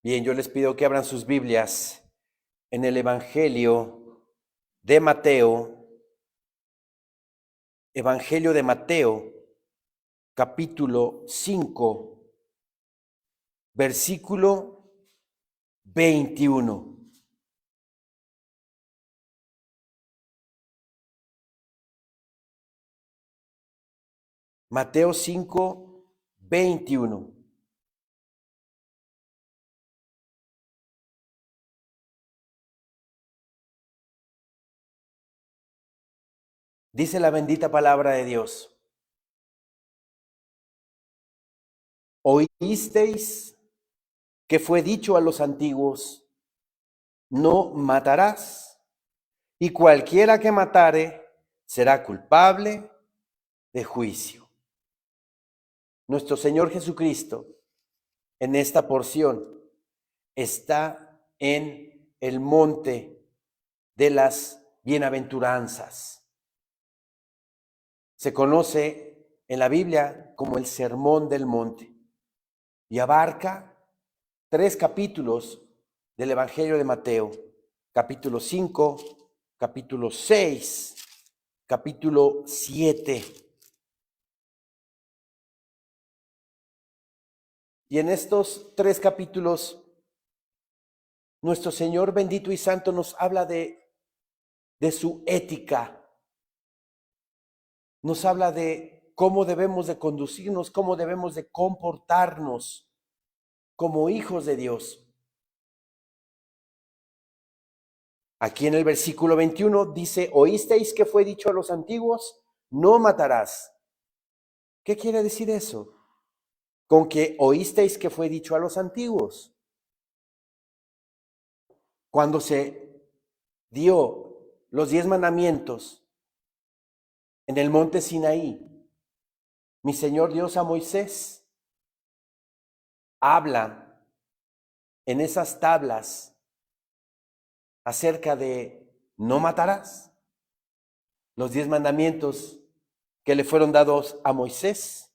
Bien, yo les pido que abran sus Biblias en el Evangelio de Mateo, capítulo 5, versículo 21. Mateo 5, 21. Dice la bendita palabra de Dios: Oísteis que fue dicho a los antiguos: no matarás, y cualquiera que matare será culpable de juicio. Nuestro Señor Jesucristo, en esta porción, está en el monte de las bienaventuranzas. Se conoce en la Biblia como el Sermón del Monte y abarca 3 capítulos del Evangelio de Mateo: capítulo 5, capítulo 6, capítulo 7. Y en estos 3 capítulos, nuestro Señor bendito y santo nos habla de su ética, nos habla de cómo debemos de conducirnos, cómo debemos de comportarnos como hijos de Dios. Aquí en el versículo 21 dice: ¿oísteis que fue dicho a los antiguos? No matarás. ¿Qué quiere decir eso? Con que oísteis que fue dicho a los antiguos. Cuando se dio los 10 mandamientos en el monte Sinaí, mi Señor Dios a Moisés habla en esas tablas acerca de no matarás. Los 10 mandamientos que le fueron dados a Moisés.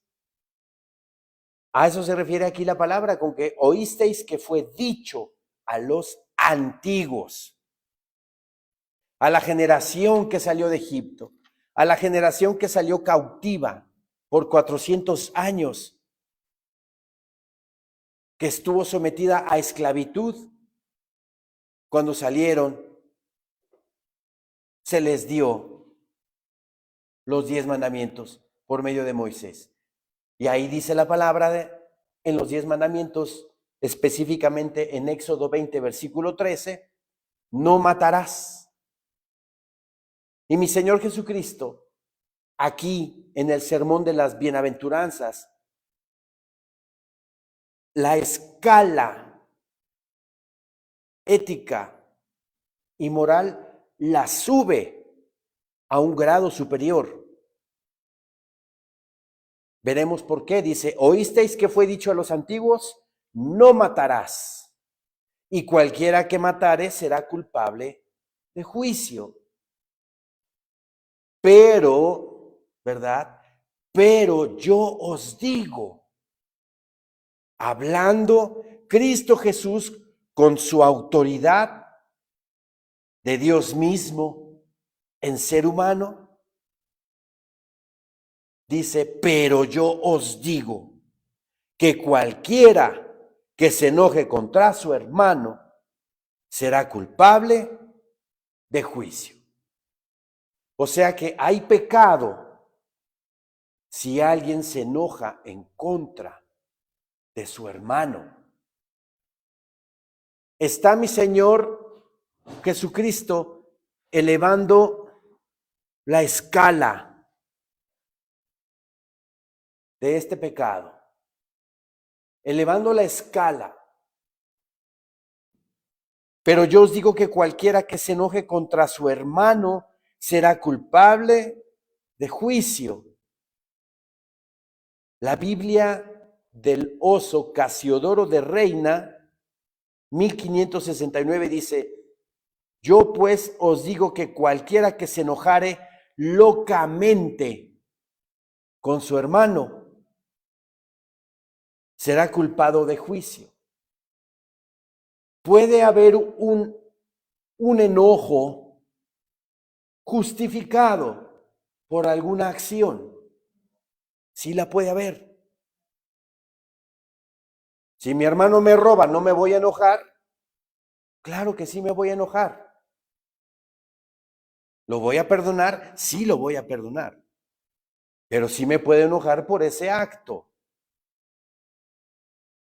A eso se refiere aquí la palabra, con que oísteis que fue dicho a los antiguos, a la generación que salió de Egipto, a la generación que salió cautiva por 400 años, que estuvo sometida a esclavitud. Cuando salieron, se les dio los 10 mandamientos por medio de Moisés. Y ahí dice la palabra en los 10 mandamientos, específicamente en Éxodo 20, versículo 13, no matarás. Y mi Señor Jesucristo, aquí en el sermón de las bienaventuranzas, la escala ética y moral la sube a un grado superior. Veremos por qué. Dice: oísteis que fue dicho a los antiguos: no matarás, y cualquiera que matare será culpable de juicio. Pero, ¿verdad? Pero yo os digo, hablando Cristo Jesús con su autoridad de Dios mismo en ser humano, dice: pero yo os digo que cualquiera que se enoje contra su hermano será culpable de juicio. O sea que hay pecado si alguien se enoja en contra de su hermano. Está mi Señor Jesucristo elevando la escala de este pecado, elevando la escala. Pero yo os digo que cualquiera que se enoje contra su hermano será culpable de juicio. La Biblia del Oso Casiodoro de Reina, 1569, dice: yo pues os digo que cualquiera que se enojare locamente con su hermano será culpado de juicio. puede haber un enojo justificado por alguna acción. Sí la puede haber. Si mi hermano me roba, ¿no me voy a enojar? Claro que sí me voy a enojar. ¿Lo voy a perdonar? Sí lo voy a perdonar. Pero sí me puedo enojar por ese acto.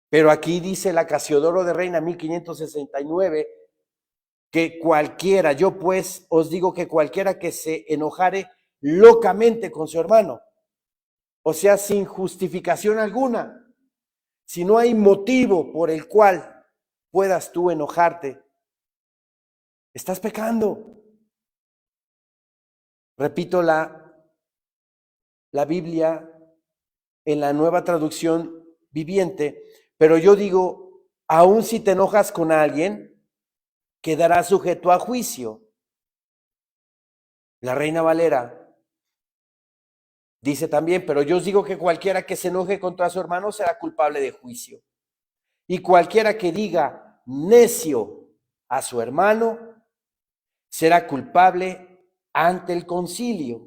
Pero aquí dice la Casiodoro de Reina 1569 que cualquiera, yo pues os digo que cualquiera que se enojare locamente con su hermano, o sea, sin justificación alguna, si no hay motivo por el cual puedas tú enojarte, estás pecando. Repito, la Biblia en la Nueva Traducción Viviente, pero yo digo, aun si te enojas con alguien, quedará sujeto a juicio. La Reina Valera dice también, pero yo os digo que cualquiera que se enoje contra su hermano será culpable de juicio. Y cualquiera que diga necio a su hermano será culpable ante el concilio.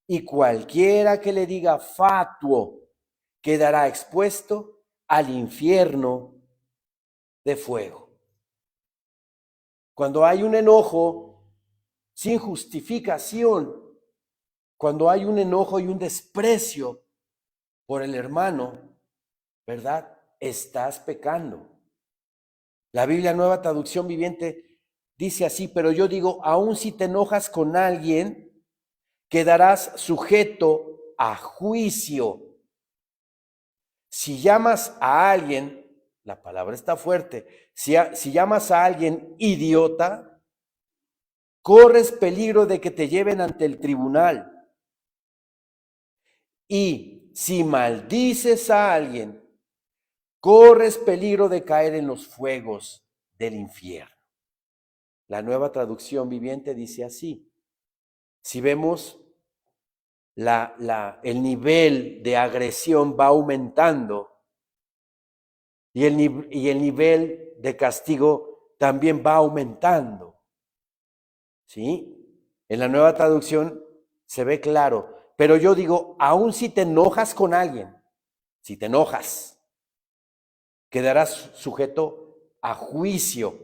Y cualquiera que le diga fatuo quedará expuesto al infierno de fuego. Cuando hay un enojo sin justificación, cuando hay un enojo y un desprecio por el hermano, ¿verdad? Estás pecando. La Biblia Nueva Traducción Viviente dice así, pero yo digo, aun si te enojas con alguien, quedarás sujeto a juicio. Si llamas a alguien, la palabra está fuerte, si llamas a alguien idiota, corres peligro de que te lleven ante el tribunal. Y si maldices a alguien, corres peligro de caer en los fuegos del infierno. La Nueva Traducción Viviente dice así. Si vemos el nivel de agresión va aumentando y el nivel de castigo también va aumentando. ¿Sí? En la Nueva Traducción se ve claro. Pero yo digo, aun si te enojas con alguien, si te enojas, quedarás sujeto a juicio.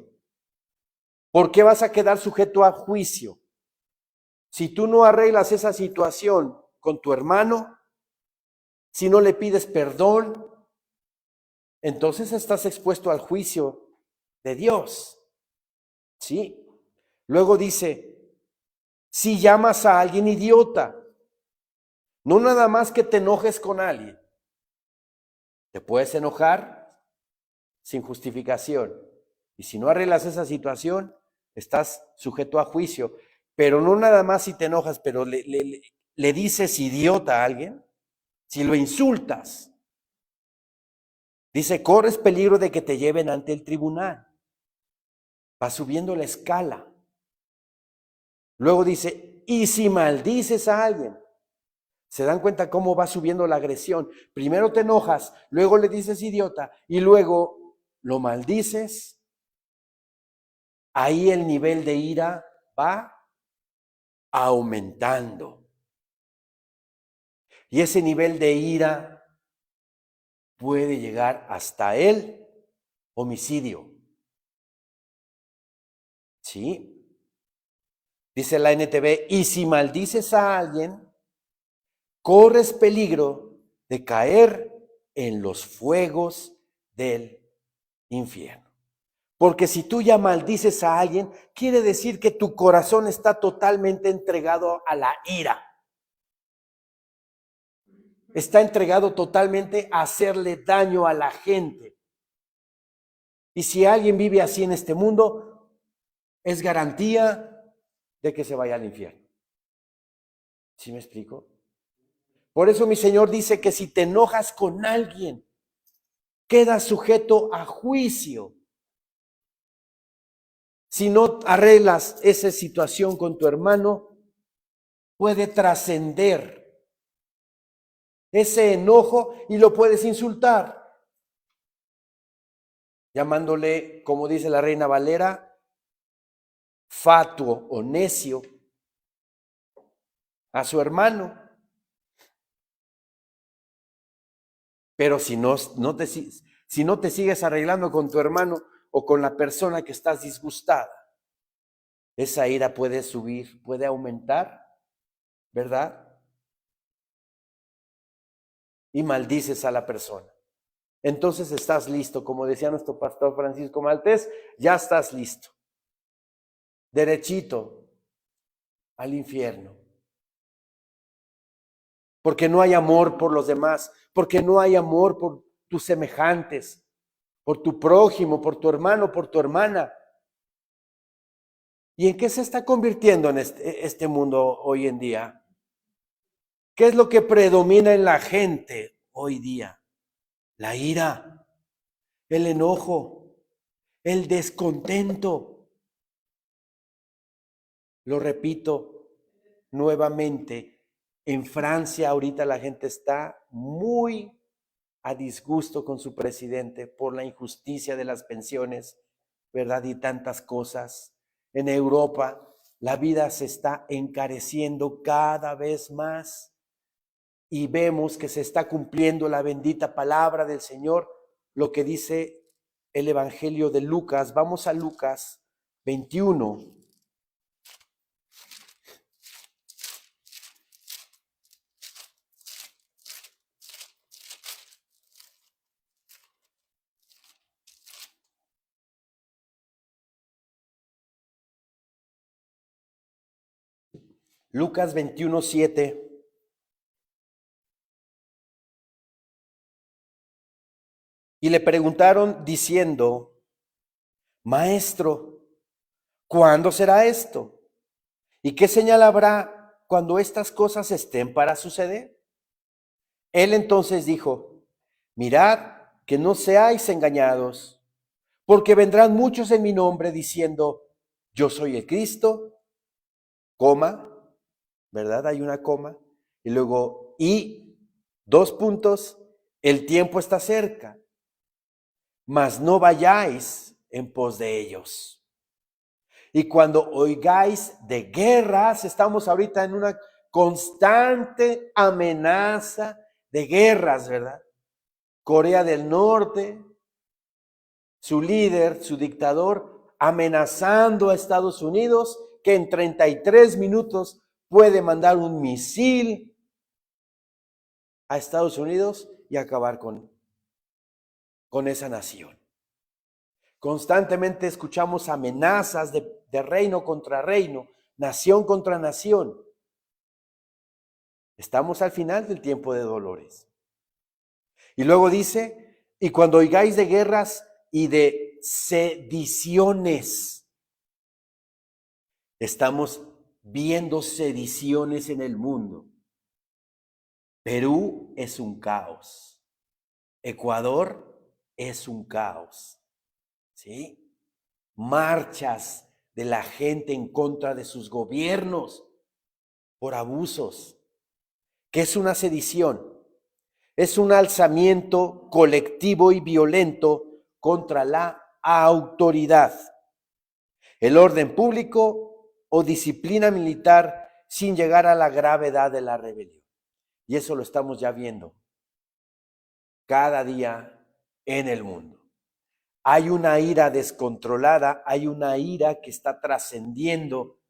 ¿Por qué vas a quedar sujeto a juicio? Si tú no arreglas esa situación con tu hermano, si no le pides perdón, entonces estás expuesto al juicio de Dios. ¿Sí? Luego dice, si llamas a alguien idiota, no nada más que te enojes con alguien. Te puedes enojar sin justificación. Y si no arreglas esa situación, estás sujeto a juicio. Pero no nada más si te enojas, pero le dices idiota a alguien, si lo insultas, dice, corres peligro de que te lleven ante el tribunal. Va subiendo la escala. Luego dice, y si maldices a alguien, ¿se dan cuenta cómo va subiendo la agresión? Primero te enojas, luego le dices idiota y luego lo maldices. Ahí el nivel de ira va aumentando. Y ese nivel de ira puede llegar hasta el homicidio. ¿Sí? Dice la NTV, y si maldices a alguien, corres peligro de caer en los fuegos del infierno. Porque si tú ya maldices a alguien, quiere decir que tu corazón está totalmente entregado a la ira. Está entregado totalmente a hacerle daño a la gente. Y si alguien vive así en este mundo, es garantía de que se vaya al infierno. ¿Sí me explico? Por eso mi Señor dice que si te enojas con alguien, quedas sujeto a juicio. Si no arreglas esa situación con tu hermano, puede trascender ese enojo y lo puedes insultar. llamándole, como dice la Reina Valera, fatuo o necio a su hermano. Pero si no te sigues arreglando con tu hermano o con la persona que estás disgustada, esa ira puede subir, puede aumentar, ¿verdad? Y maldices a la persona. Entonces estás listo, como decía nuestro pastor Francisco Maltés, ya estás listo. Derechito al infierno. Porque no hay amor por los demás, porque no hay amor por tus semejantes, por tu prójimo, por tu hermano, por tu hermana. ¿Y en qué se está convirtiendo en este mundo hoy en día? ¿Qué es lo que predomina en la gente hoy día? La ira, el enojo, el descontento. Lo repito nuevamente, en Francia ahorita la gente está muy a disgusto con su presidente por la injusticia de las pensiones, ¿verdad? Y tantas cosas. En Europa la vida se está encareciendo cada vez más y vemos que se está cumpliendo la bendita palabra del Señor, lo que dice el Evangelio de Lucas. Vamos a Lucas 21. Lucas 21:7. Y le preguntaron diciendo: Maestro, ¿cuándo será esto? ¿Y qué señal habrá cuando estas cosas estén para suceder? Él entonces dijo: Mirad que no seáis engañados, porque vendrán muchos en mi nombre diciendo: Yo soy el Cristo, coma, ¿verdad? Hay una coma. Y luego, y dos puntos, el tiempo está cerca, mas no vayáis en pos de ellos. Y cuando oigáis de guerras, estamos ahorita en una constante amenaza de guerras, ¿verdad? Corea del Norte, su líder, su dictador, amenazando a Estados Unidos, que en 33 minutos puede mandar un misil a Estados Unidos y acabar con esa nación. Constantemente escuchamos amenazas de reino contra reino, nación contra nación. Estamos al final del tiempo de dolores. Y luego dice: y cuando oigáis de guerras y de sediciones. Estamos viendo sediciones en el mundo. Perú es un caos. Ecuador es un caos. ¿Sí? Marchas de la gente en contra de sus gobiernos por abusos. ¿Qué es una sedición? Es un alzamiento colectivo y violento contra la autoridad, el orden público o disciplina militar sin llegar a la gravedad de la rebelión. Y eso lo estamos ya viendo cada día en el mundo. Hay una ira descontrolada, hay una ira que está trascendiendo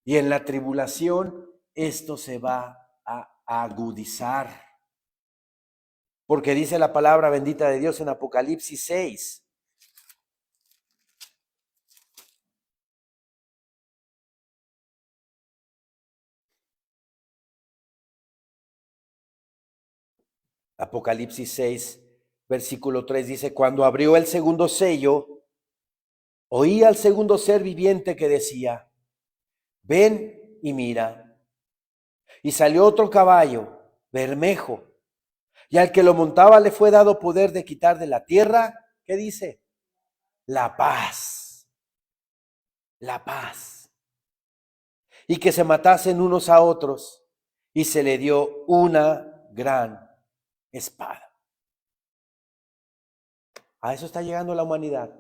y en la tribulación esto se va a agudizar. Porque dice la palabra bendita de Dios en Apocalipsis 6. Apocalipsis 6, versículo 3 dice: cuando abrió el segundo sello, oí al segundo ser viviente que decía: ven y mira. Y salió otro caballo, bermejo, y al que lo montaba le fue dado poder de quitar de la tierra, ¿qué dice? La paz. La paz. Y que se matasen unos a otros, y se le dio una gran espada. A eso está llegando la humanidad.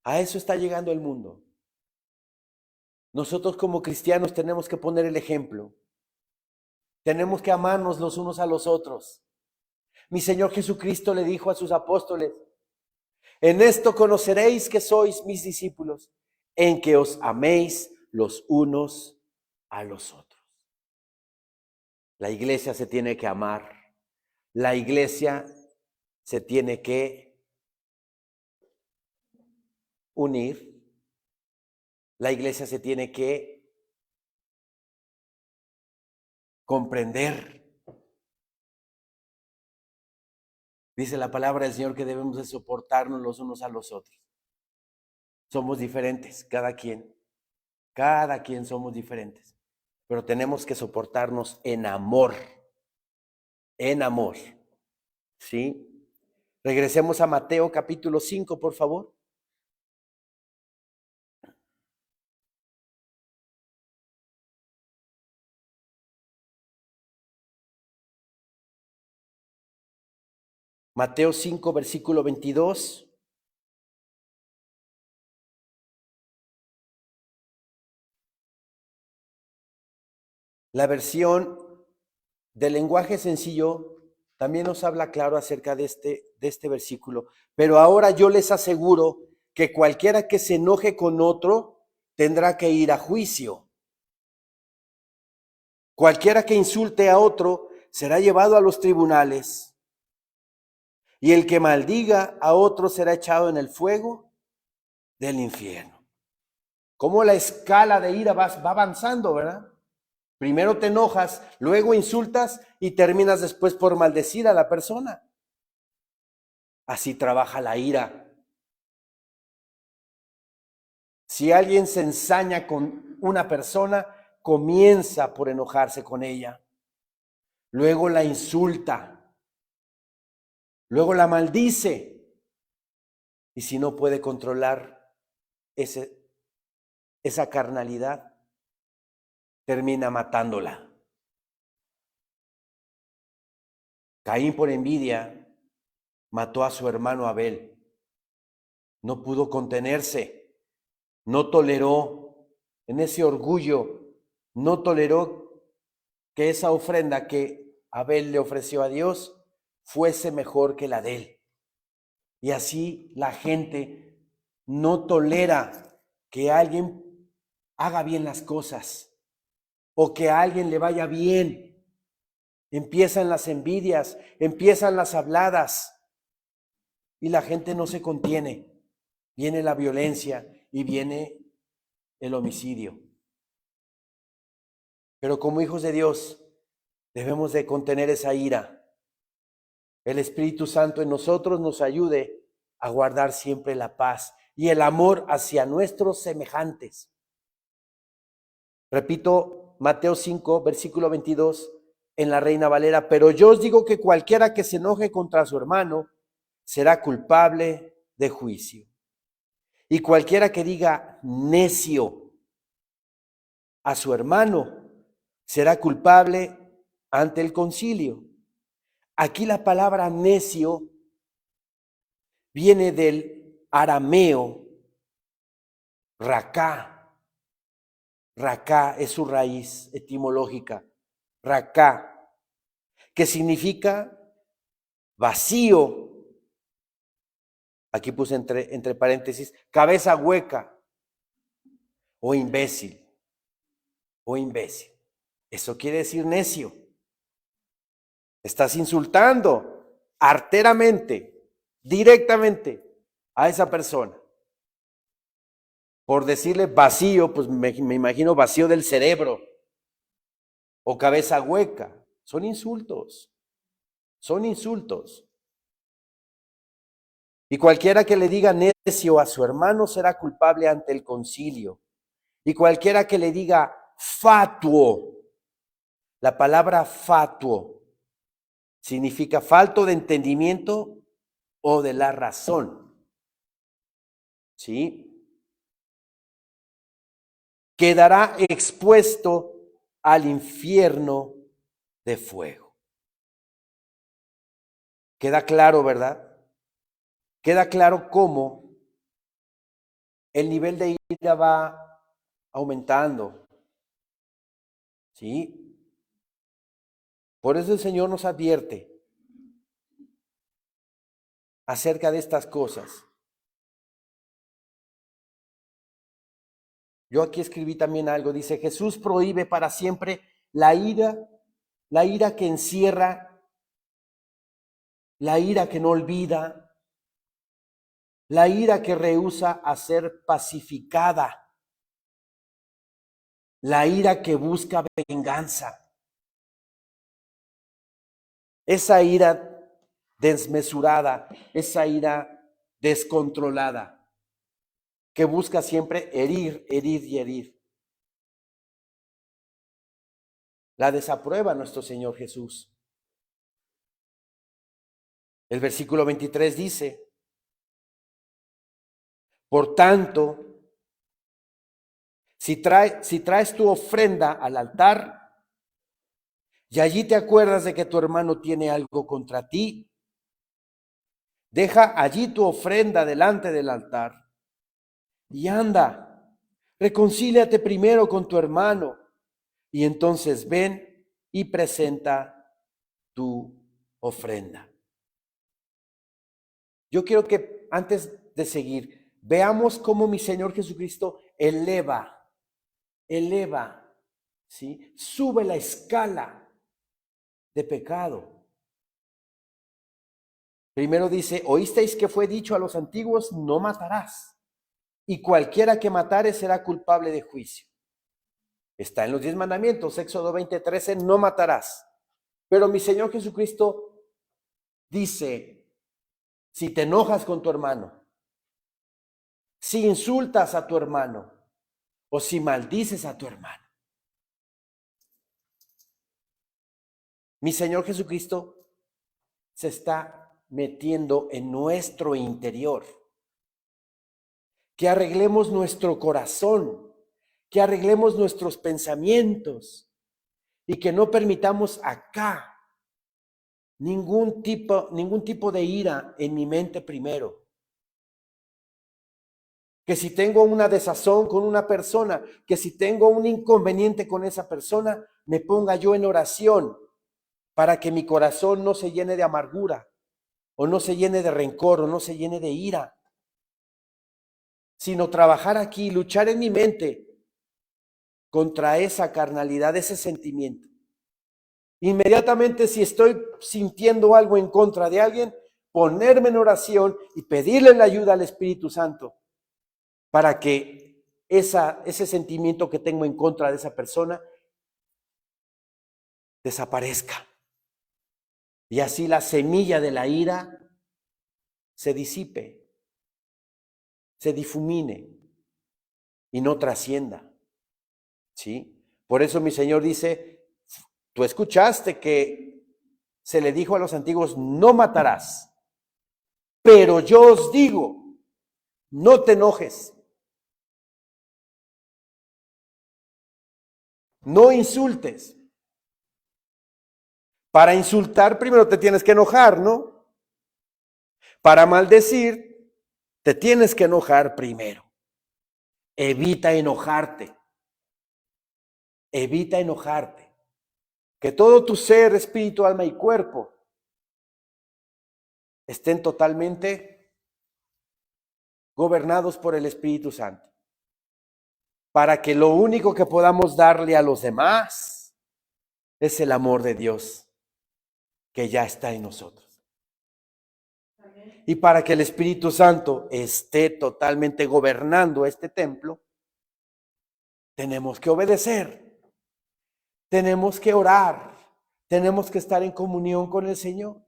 A eso está llegando el mundo. Nosotros como cristianos tenemos que poner el ejemplo. Tenemos que amarnos los unos a los otros. Mi Señor Jesucristo le dijo a sus apóstoles: en esto conoceréis que sois mis discípulos, en que os améis los unos a los otros. La iglesia se tiene que amar. La iglesia se tiene que unir. La iglesia se tiene que comprender. Dice la palabra del Señor que debemos de soportarnos los unos a los otros. Somos diferentes, cada quien somos diferentes, pero tenemos que soportarnos en amor, ¿sí? Regresemos a Mateo capítulo 5, por favor. Mateo 5, versículo 22. La versión del lenguaje sencillo también nos habla claro acerca de este versículo. Pero ahora yo les aseguro que cualquiera que se enoje con otro tendrá que ir a juicio. Cualquiera que insulte a otro será llevado a los tribunales. Y el que maldiga a otro será echado en el fuego del infierno. Cómo la escala de ira va avanzando, ¿verdad? Primero te enojas, luego insultas y terminas después por maldecir a la persona. Así trabaja la ira. Si alguien se ensaña con una persona, comienza por enojarse con ella. Luego la insulta. Luego la maldice. Y si no puede controlar esa carnalidad, termina matándola. Caín, por envidia, mató a su hermano Abel. No pudo contenerse, no toleró, en ese orgullo, no toleró que esa ofrenda que Abel le ofreció a Dios fuese mejor que la de él. Y así la gente no tolera que alguien haga bien las cosas o que a alguien le vaya bien. Empiezan las envidias, empiezan las habladas y la gente no se contiene. Viene la violencia y viene el homicidio. Pero como hijos de Dios debemos de contener esa ira. El Espíritu Santo en nosotros nos ayude a guardar siempre la paz y el amor hacia nuestros semejantes. Repito, Mateo 5, versículo 22, en la Reina Valera: pero yo os digo que cualquiera que se enoje contra su hermano será culpable de juicio. Y cualquiera que diga necio a su hermano será culpable ante el concilio. Aquí la palabra necio viene del arameo raká. Raká es su raíz etimológica, raká, que significa vacío. Aquí puse entre paréntesis, cabeza hueca o imbécil. Eso quiere decir necio. Estás insultando arteramente, directamente a esa persona. Por decirle vacío, pues me imagino vacío del cerebro o cabeza hueca. Son insultos. Y cualquiera que le diga necio a su hermano será culpable ante el concilio. Y cualquiera que le diga fatuo, la palabra fatuo significa falto de entendimiento o de la razón. ¿Sí? Quedará expuesto al infierno de fuego. Queda claro, ¿verdad? queda claro cómo el nivel de ira va aumentando. ¿Sí? Por eso el Señor nos advierte acerca de estas cosas. Yo aquí escribí también algo, dice, Jesús prohíbe para siempre la ira que encierra, la ira que no olvida, la ira que rehúsa a ser pacificada, la ira que busca venganza. Esa ira desmesurada, esa ira descontrolada, que busca siempre herir, herir y herir. La desaprueba nuestro Señor Jesús. El versículo 23 dice, por tanto, si traes tu ofrenda al altar y allí te acuerdas de que tu hermano tiene algo contra ti, deja allí tu ofrenda delante del altar y anda, reconcíliate primero con tu hermano y entonces ven y presenta tu ofrenda. Yo quiero que antes de seguir, veamos cómo mi Señor Jesucristo eleva, ¿sí? Sube la escala de pecado. Primero dice, oísteis que fue dicho a los antiguos, no matarás, y cualquiera que matare será culpable de juicio. Está en los 10 mandamientos, Éxodo 20:13, no matarás. Pero mi Señor Jesucristo dice, si te enojas con tu hermano, si insultas a tu hermano, o si maldices a tu hermano, mi Señor Jesucristo se está metiendo en nuestro interior. Que arreglemos nuestro corazón, que arreglemos nuestros pensamientos y que no permitamos acá ningún tipo de ira en mi mente primero. Que si tengo una desazón con una persona, que si tengo un inconveniente con esa persona, me ponga yo en oración para que mi corazón no se llene de amargura, o no se llene de rencor, o no se llene de ira, sino trabajar aquí, luchar en mi mente contra esa carnalidad, ese sentimiento. Inmediatamente, si estoy sintiendo algo en contra de alguien, ponerme en oración y pedirle la ayuda al Espíritu Santo para que ese sentimiento que tengo en contra de esa persona desaparezca. Y así la semilla de la ira se disipe, se difumine y no trascienda. ¿Sí? Por eso mi Señor dice, tú escuchaste que se le dijo a los antiguos, no matarás. Pero yo os digo, no te enojes. No insultes. Para insultar primero te tienes que enojar, ¿no? Para maldecir te tienes que enojar primero. Evita enojarte. Evita enojarte. Que todo tu ser, espíritu, alma y cuerpo estén totalmente gobernados por el Espíritu Santo. Para que lo único que podamos darle a los demás es el amor de Dios que ya está en nosotros. Amén. Y para que el Espíritu Santo esté totalmente gobernando este templo, tenemos que obedecer, tenemos que orar, tenemos que estar en comunión con el Señor,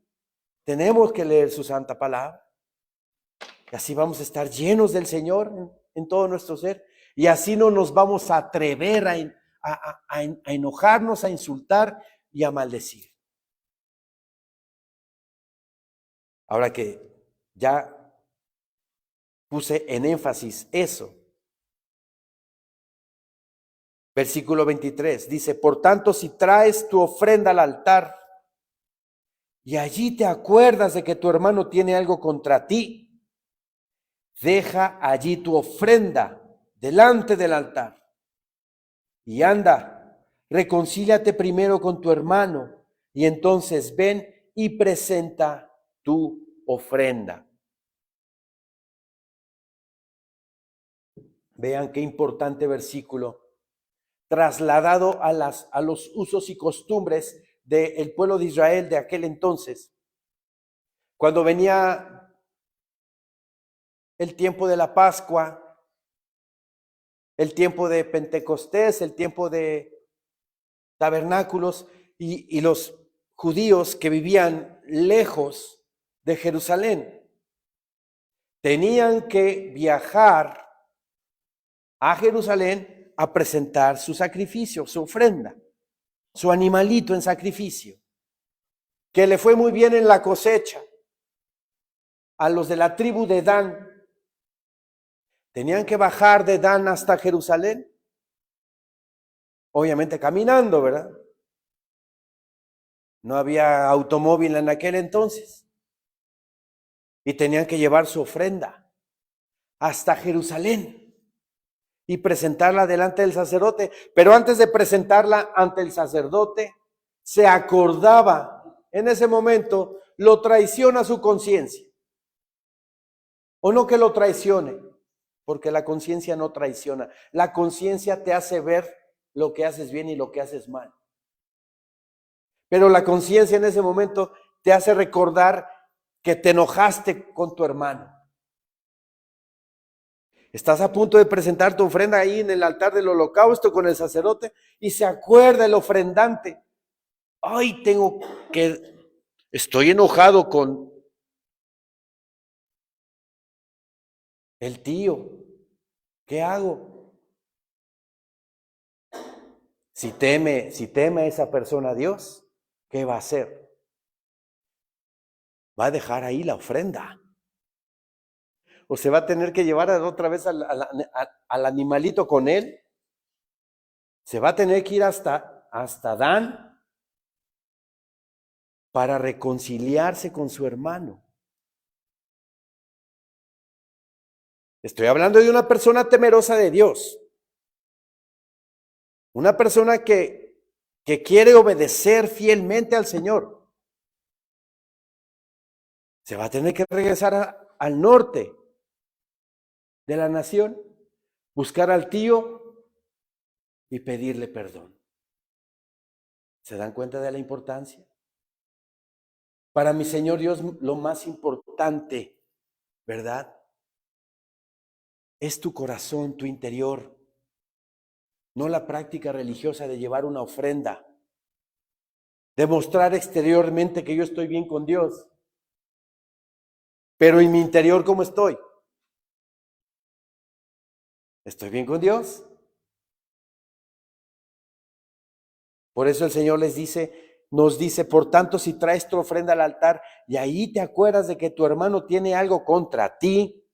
tenemos que leer su santa palabra. Y así vamos a estar llenos del Señor en todo nuestro ser. Y así no nos vamos a atrever a enojarnos, a insultar y a maldecir. Ahora que ya puse en énfasis eso. Versículo 23 dice, por tanto, si traes tu ofrenda al altar y allí te acuerdas de que tu hermano tiene algo contra ti, deja allí tu ofrenda delante del altar y anda, reconcíliate primero con tu hermano y entonces ven y presenta tu ofrenda. Vean qué importante versículo, trasladado a los usos y costumbres del pueblo de Israel de aquel entonces. Cuando venía el tiempo de la Pascua, el tiempo de Pentecostés, el tiempo de tabernáculos, y los judíos que vivían lejos de Jerusalén tenían que viajar a Jerusalén a presentar su sacrificio, su ofrenda, su animalito en sacrificio, que le fue muy bien en la cosecha. A los de la tribu de Dan, tenían que bajar de Dan hasta Jerusalén, obviamente caminando, ¿verdad? No había automóvil en aquel entonces. Y tenían que llevar su ofrenda hasta Jerusalén y presentarla delante del sacerdote. Pero antes de presentarla ante el sacerdote, se acordaba en ese momento, lo traiciona su conciencia. O no que lo traicione, porque la conciencia no traiciona. La conciencia te hace ver lo que haces bien y lo que haces mal. Pero la conciencia en ese momento te hace recordar que te enojaste con tu hermano. Estás a punto de presentar tu ofrenda ahí en el altar del holocausto con el sacerdote y se acuerda el ofrendante. Ay, estoy enojado con el tío. ¿Qué hago? Si teme esa persona a Dios, ¿qué va a hacer? Va a dejar ahí la ofrenda. O se va a tener que llevar otra vez al animalito con él. Se va a tener que ir hasta Dan para reconciliarse con su hermano. Estoy hablando de una persona temerosa de Dios. Una persona que quiere obedecer fielmente al Señor. Se va a tener que regresar al norte de la nación, buscar al tío y pedirle perdón. ¿Se dan cuenta de la importancia? Para mi Señor Dios, lo más importante, ¿verdad? Es tu corazón, tu interior, no la práctica religiosa de llevar una ofrenda, demostrar exteriormente que yo estoy bien con Dios, pero en mi interior, ¿cómo estoy? ¿Estoy bien con Dios? Por eso el Señor nos dice, por tanto, si traes tu ofrenda al altar y ahí te acuerdas de que tu hermano tiene algo contra ti,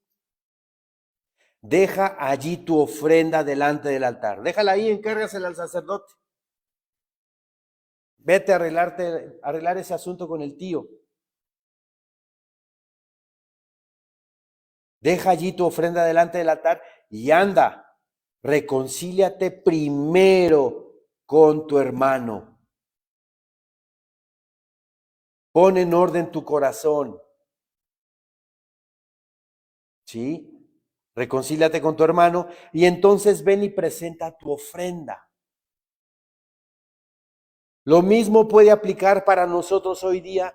deja allí tu ofrenda delante del altar. Déjala ahí, encárgasela al sacerdote. Vete a arreglar ese asunto con el tío. Deja allí tu ofrenda delante del altar y anda, reconcíliate primero con tu hermano. Pon en orden tu corazón. ¿Sí? Reconcíliate con tu hermano y entonces ven y presenta tu ofrenda. Lo mismo puede aplicar para nosotros hoy día,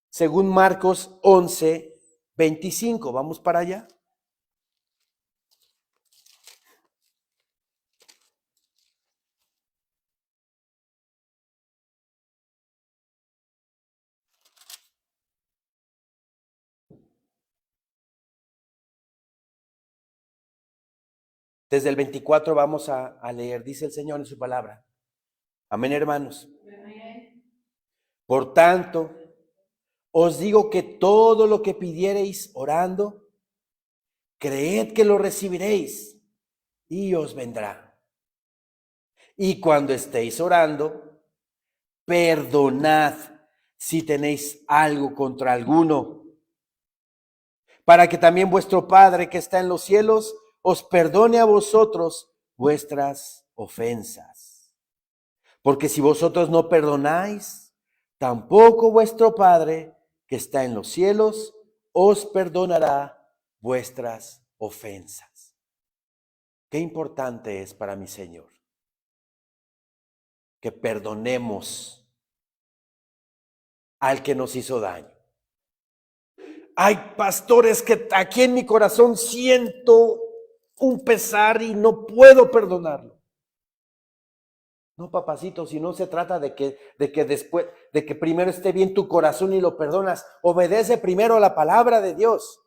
según Marcos 11:25. Vamos para allá. Desde el 24 vamos a leer, dice el Señor en su palabra. Amén, hermanos. Por tanto, os digo que todo lo que pidiereis orando, creed que lo recibiréis y os vendrá. Y cuando estéis orando, perdonad si tenéis algo contra alguno, para que también vuestro Padre que está en los cielos os perdone a vosotros vuestras ofensas. Porque si vosotros no perdonáis, tampoco vuestro Padre que está en los cielos os perdonará vuestras ofensas. Qué importante es para mi Señor que perdonemos al que nos hizo daño. Hay pastores que aquí en mi corazón siento un pesar y no puedo perdonarlo. No, papacito, si no se trata de que después, de que primero esté bien tu corazón y lo perdonas. Obedece primero a la palabra de Dios.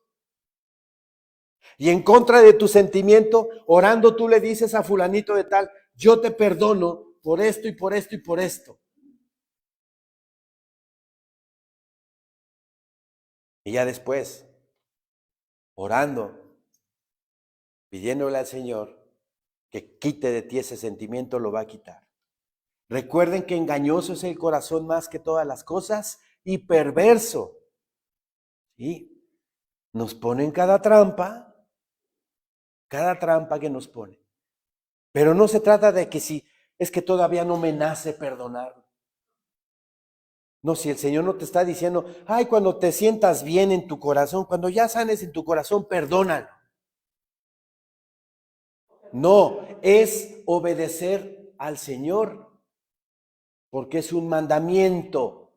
Y en contra de tu sentimiento, orando tú le dices a fulanito de tal, yo te perdono por esto y por esto y por esto. Y ya después, orando, pidiéndole al Señor que quite de ti ese sentimiento, lo va a quitar. Recuerden que engañoso es el corazón más que todas las cosas y perverso. ¿Sí? Nos ponen cada trampa que nos pone. Pero no se trata de que si es que todavía no me nace perdonar. No, si el Señor no te está diciendo, ay, cuando te sientas bien en tu corazón, cuando ya sanes en tu corazón, perdónalo. No, es obedecer al Señor, porque es un mandamiento.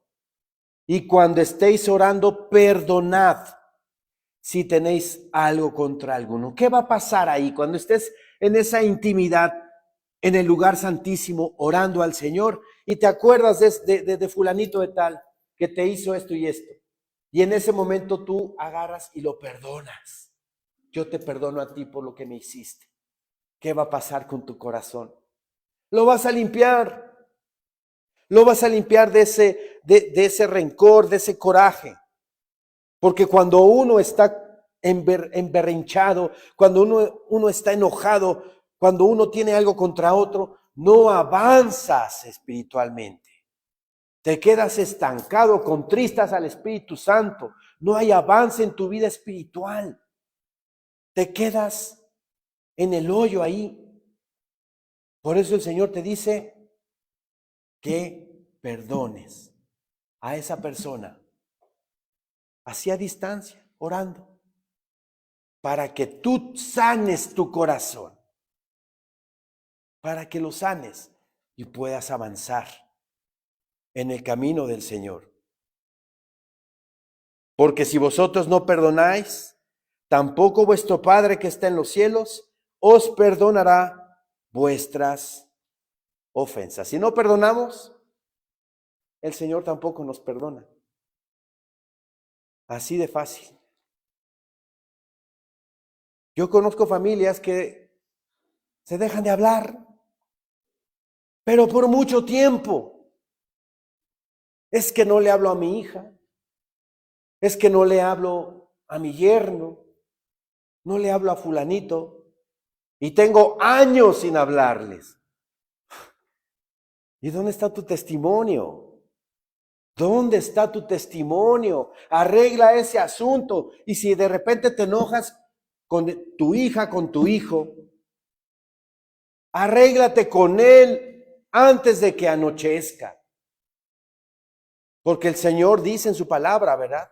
Y cuando estéis orando, perdonad si tenéis algo contra alguno. ¿Qué va a pasar ahí cuando estés en esa intimidad, en el lugar santísimo, orando al Señor y te acuerdas de fulanito de tal que te hizo esto y esto? Y en ese momento tú agarras y lo perdonas. Yo te perdono a ti por lo que me hiciste. ¿Qué va a pasar con tu corazón? Lo vas a limpiar. Lo vas a limpiar de ese rencor, de ese coraje. Porque cuando uno está emberrinchado, cuando uno está enojado, cuando uno tiene algo contra otro, no avanzas espiritualmente. Te quedas estancado, contristas al Espíritu Santo. No hay avance en tu vida espiritual. Te quedas en el hoyo ahí. Por eso el Señor te dice que perdones a esa persona, así a distancia, orando, para que tú sanes tu corazón, para que lo sanes y puedas avanzar en el camino del Señor. Porque si vosotros no perdonáis, tampoco vuestro Padre que está en los cielos os perdonará vuestras ofensas. Si no perdonamos, el Señor tampoco nos perdona. Así de fácil. Yo conozco familias que se dejan de hablar, pero por mucho tiempo. Es que no le hablo a mi hija, es que no le hablo a mi yerno, no le hablo a fulanito, y tengo años sin hablarles. ¿Y dónde está tu testimonio? ¿Dónde está tu testimonio? Arregla ese asunto. Y si de repente te enojas con tu hija, con tu hijo, arréglate con él antes de que anochezca. Porque el Señor dice en su palabra, ¿verdad?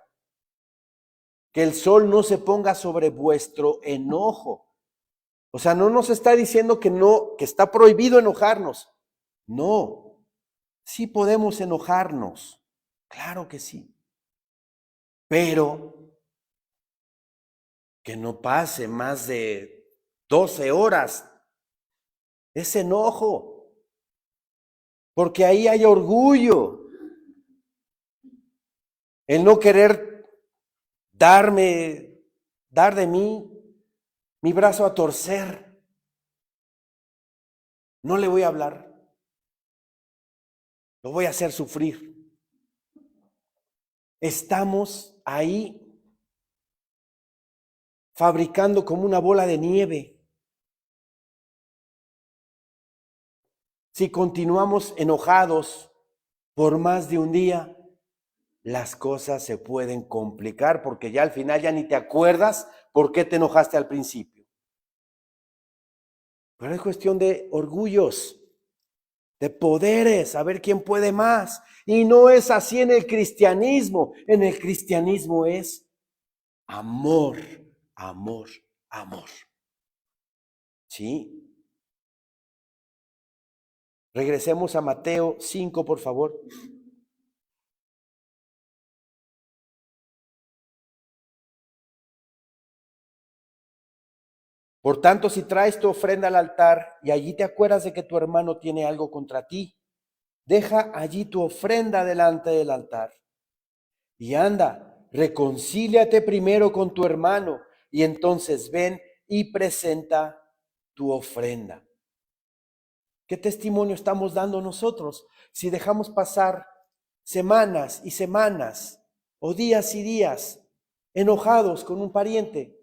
Que el sol no se ponga sobre vuestro enojo. O sea, no nos está diciendo que no, que está prohibido enojarnos. No, sí podemos enojarnos. Claro que sí. Pero que no pase más de 12 horas ese enojo. Porque ahí hay orgullo. El no querer dar de mí mi brazo a torcer. No le voy a hablar. Lo voy a hacer sufrir. Estamos ahí fabricando como una bola de nieve. Si continuamos enojados por más de un día, las cosas se pueden complicar porque ya al final ya ni te acuerdas por qué te enojaste al principio. Pero es cuestión de orgullos, de poderes, a ver quién puede más. Y no es así en el cristianismo. En el cristianismo es amor, amor, amor. ¿Sí? Regresemos a Mateo 5, por favor. Por tanto, si traes tu ofrenda al altar y allí te acuerdas de que tu hermano tiene algo contra ti, deja allí tu ofrenda delante del altar. Y anda, reconcíliate primero con tu hermano y entonces ven y presenta tu ofrenda. ¿Qué testimonio estamos dando nosotros si dejamos pasar semanas y semanas o días y días enojados con un pariente?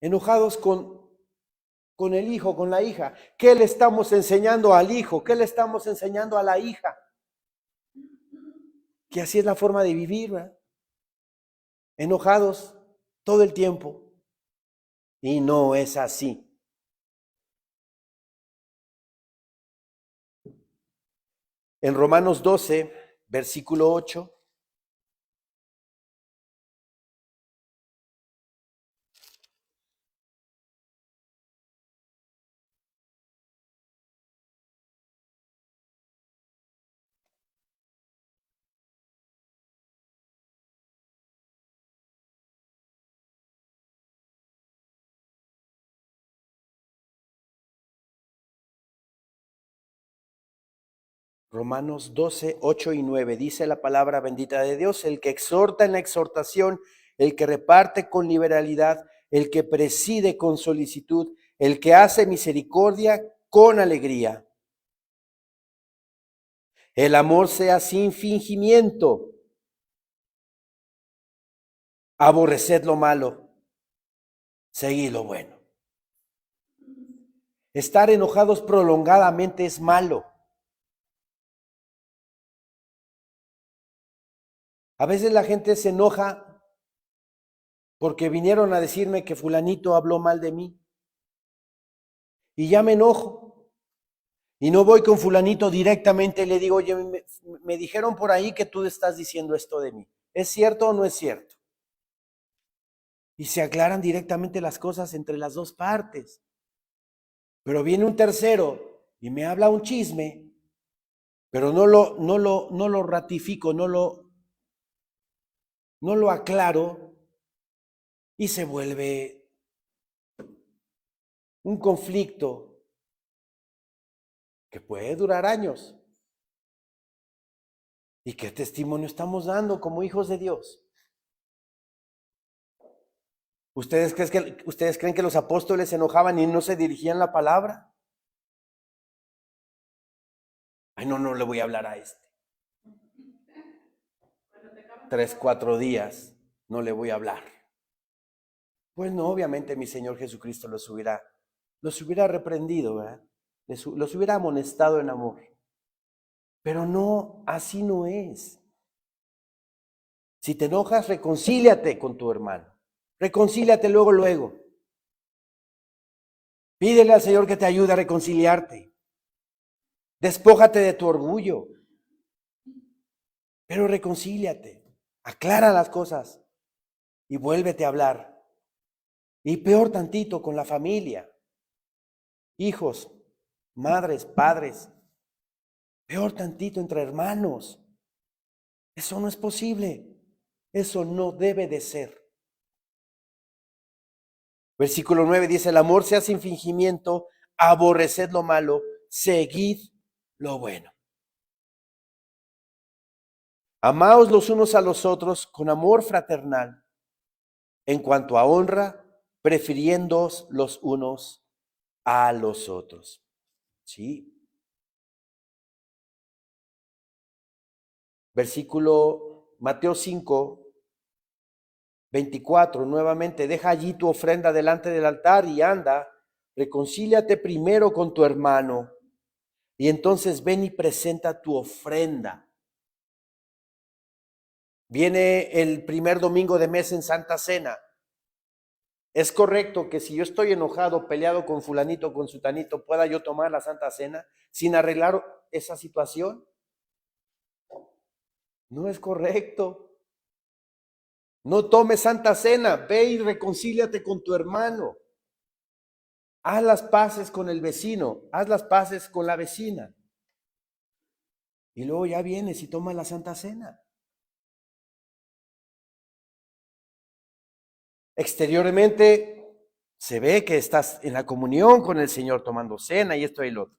Enojados con el hijo, con la hija. ¿Qué le estamos enseñando al hijo? ¿Qué le estamos enseñando a la hija? Que así es la forma de vivir, ¿verdad? Enojados todo el tiempo. Y no es así. En Romanos 12, versículo 8. Romanos 12, 8 y 9. Dice la palabra bendita de Dios: el que exhorta en la exhortación, el que reparte con liberalidad, el que preside con solicitud, el que hace misericordia con alegría. El amor sea sin fingimiento. Aborreced lo malo, seguid lo bueno. Estar enojados prolongadamente es malo. A veces la gente se enoja porque vinieron a decirme que fulanito habló mal de mí. Y ya me enojo. Y no voy con fulanito directamente y le digo, oye, me dijeron por ahí que tú estás diciendo esto de mí. ¿Es cierto o no es cierto? Y se aclaran directamente las cosas entre las dos partes. Pero viene un tercero y me habla un chisme, pero no lo ratifico, no lo aclaro y se vuelve un conflicto que puede durar años. ¿Y qué testimonio estamos dando como hijos de Dios? ¿Ustedes creen que los apóstoles se enojaban y no se dirigían la palabra? Ay, no le voy a hablar a este. 3, 4 días no le voy a hablar. Pues no, obviamente mi Señor Jesucristo los hubiera reprendido, ¿verdad? Los hubiera amonestado en amor. Pero no, así no es. Si te enojas, reconcíliate con tu hermano. Reconcíliate luego. Pídele al Señor que te ayude a reconciliarte. Despójate de tu orgullo. Pero reconcíliate. Aclara las cosas y vuélvete a hablar. Y peor tantito con la familia. Hijos, madres, padres. Peor tantito entre hermanos. Eso no es posible. Eso no debe de ser. Versículo 9 dice: el amor sea sin fingimiento, aborreced lo malo, seguid lo bueno. Amaos los unos a los otros con amor fraternal, en cuanto a honra, prefiriéndoos los unos a los otros. ¿Sí? Versículo Mateo 5, 24, nuevamente: deja allí tu ofrenda delante del altar y anda, reconcíliate primero con tu hermano y entonces ven y presenta tu ofrenda. Viene el primer domingo de mes en Santa Cena. ¿Es correcto que si yo estoy enojado, peleado con fulanito, con sutanito, pueda yo tomar la Santa Cena sin arreglar esa situación? No es correcto. No tomes Santa Cena, ve y reconcíliate con tu hermano. Haz las paces con el vecino, haz las paces con la vecina. Y luego ya vienes y tomas la Santa Cena. Exteriormente se ve que estás en la comunión con el Señor tomando cena y esto y lo otro.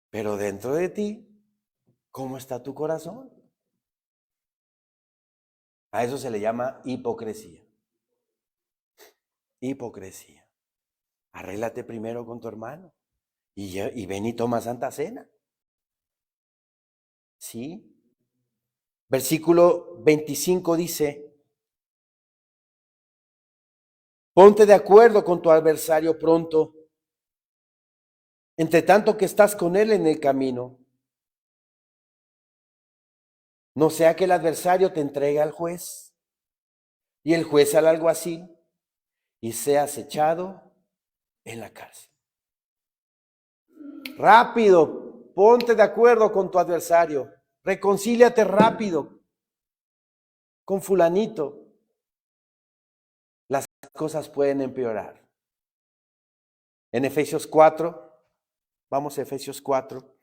Pero dentro de ti, ¿cómo está tu corazón? A eso se le llama hipocresía. Hipocresía. Arréglate primero con tu hermano y ven y toma Santa Cena. ¿Sí? Versículo 25 dice: ponte de acuerdo con tu adversario pronto, entre tanto que estás con él en el camino. No sea que el adversario te entregue al juez y el juez al alguacil y seas echado en la cárcel. Rápido, ponte de acuerdo con tu adversario. Reconcíliate rápido con fulanito. Las cosas pueden empeorar. En Efesios 4, vamos a Efesios 4.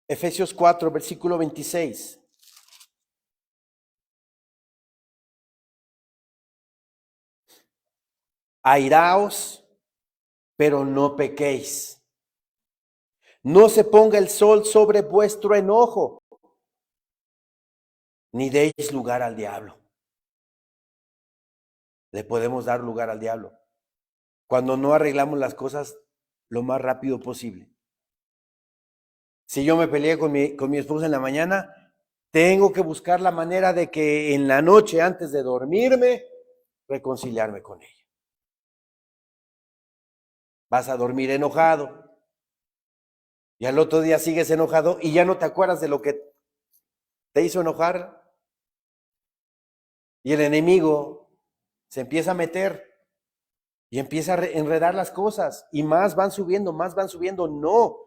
Efesios 4, versículo 26. Airaos, pero no pequéis. No se ponga el sol sobre vuestro enojo, ni deis lugar al diablo. Le podemos dar lugar al diablo cuando no arreglamos las cosas lo más rápido posible. Si yo me peleé con mi esposa en la mañana, tengo que buscar la manera de que en la noche, antes de dormirme, reconciliarme con ella. Vas a dormir enojado y al otro día sigues enojado y ya no te acuerdas de lo que te hizo enojar. Y el enemigo se empieza a meter y empieza a enredar las cosas y más van subiendo, más van subiendo. No,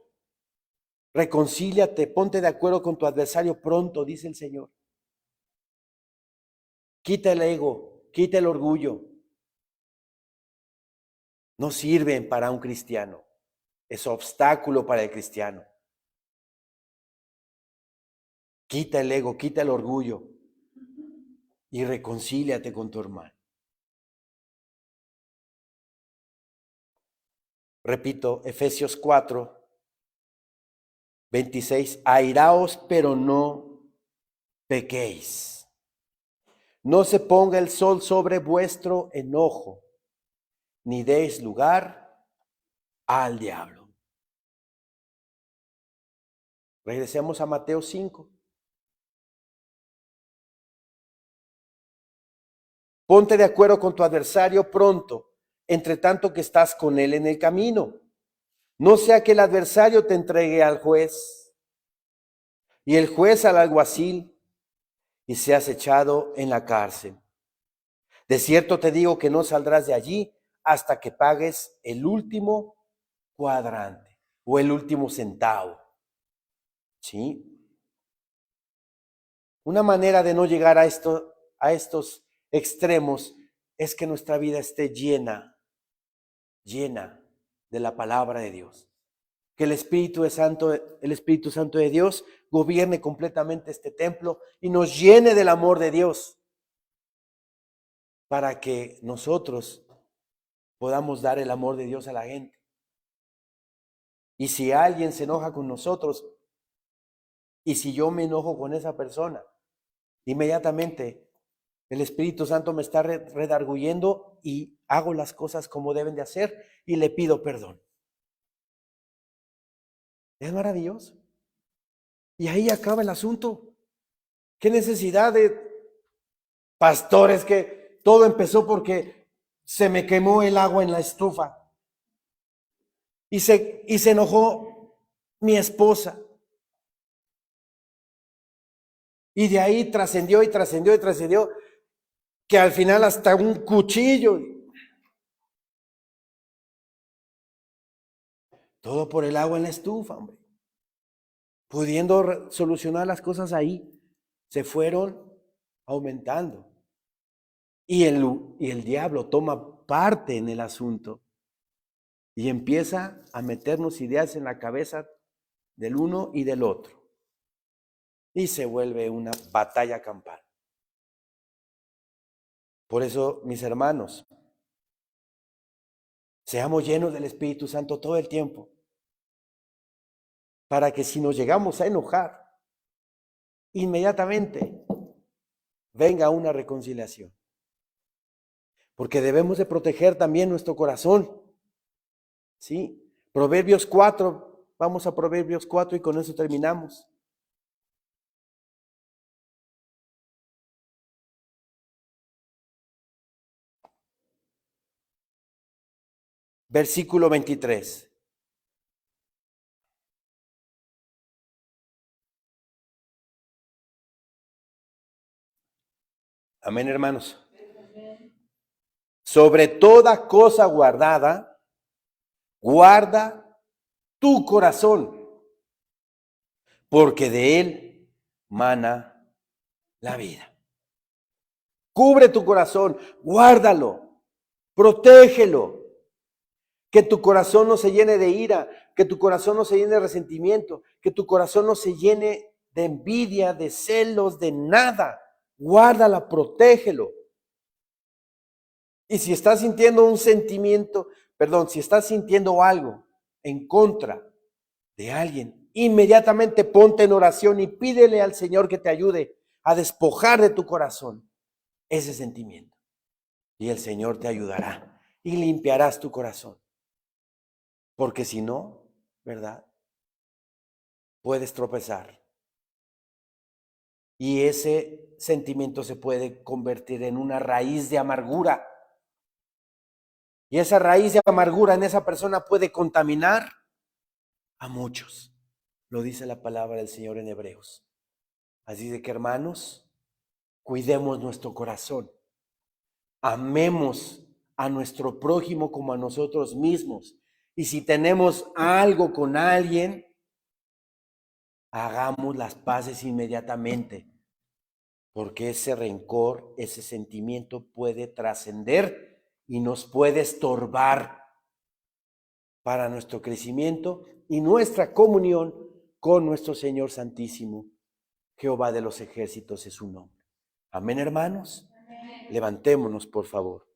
reconcíliate, ponte de acuerdo con tu adversario pronto, dice el Señor. Quita el ego, quita el orgullo. No sirven para un cristiano. Es obstáculo para el cristiano. Quita el ego, quita el orgullo y reconcíliate con tu hermano. Repito, Efesios 4, 26. Airaos, pero no pequéis. No se ponga el sol sobre vuestro enojo, ni deis lugar al diablo. Regresemos a Mateo 5. Ponte de acuerdo con tu adversario pronto, entre tanto que estás con él en el camino. No sea que el adversario te entregue al juez y el juez al alguacil y seas echado en la cárcel. De cierto te digo que no saldrás de allí hasta que pagues el último cuadrante o el último centavo. ¿Sí? Una manera de no llegar a estos extremos es que nuestra vida esté llena de la palabra de Dios. Que el Espíritu Santo de Dios gobierne completamente este templo y nos llene del amor de Dios para que nosotros podamos dar el amor de Dios a la gente. Y si alguien se enoja con nosotros, y si yo me enojo con esa persona, inmediatamente el Espíritu Santo me está redarguyendo y hago las cosas como deben de hacer y le pido perdón. Es maravilloso. Y ahí acaba el asunto. ¿Qué necesidad de pastores que Todo empezó porque se me quemó el agua en la estufa. Y se enojó mi esposa. Y de ahí trascendió y trascendió y trascendió, que al final hasta un cuchillo. Todo por el agua en la estufa, hombre. Pudiendo solucionar las cosas ahí, se fueron aumentando. Y el diablo toma parte en el asunto y empieza a meternos ideas en la cabeza del uno y del otro. Y se vuelve una batalla campal. Por eso, mis hermanos, seamos llenos del Espíritu Santo todo el tiempo, para que si nos llegamos a enojar, inmediatamente venga una reconciliación. Porque debemos de proteger también nuestro corazón. ¿Sí? Proverbios 4, vamos a Proverbios 4 y con eso terminamos. Versículo 23. Amén, hermanos. Sobre toda cosa guardada, guarda tu corazón, porque de él mana la vida. Cubre tu corazón, guárdalo, protégelo. Que tu corazón no se llene de ira, que tu corazón no se llene de resentimiento, que tu corazón no se llene de envidia, de celos, de nada. Guárdala, protégelo. Y si estás sintiendo un sentimiento, si estás sintiendo algo en contra de alguien, inmediatamente ponte en oración y pídele al Señor que te ayude a despojar de tu corazón ese sentimiento. Y el Señor te ayudará y limpiarás tu corazón. Porque si no, ¿verdad? Puedes tropezar. Y ese sentimiento se puede convertir en una raíz de amargura. Y esa raíz de amargura en esa persona puede contaminar a muchos. Lo dice la palabra del Señor en Hebreos. Así de que, hermanos, cuidemos nuestro corazón. Amemos a nuestro prójimo como a nosotros mismos. Y si tenemos algo con alguien, hagamos las paces inmediatamente, porque ese rencor, ese sentimiento puede trascender y nos puede estorbar para nuestro crecimiento y nuestra comunión con nuestro Señor Santísimo. Jehová de los ejércitos es su nombre. Amén, hermanos. Amén. Levantémonos, por favor.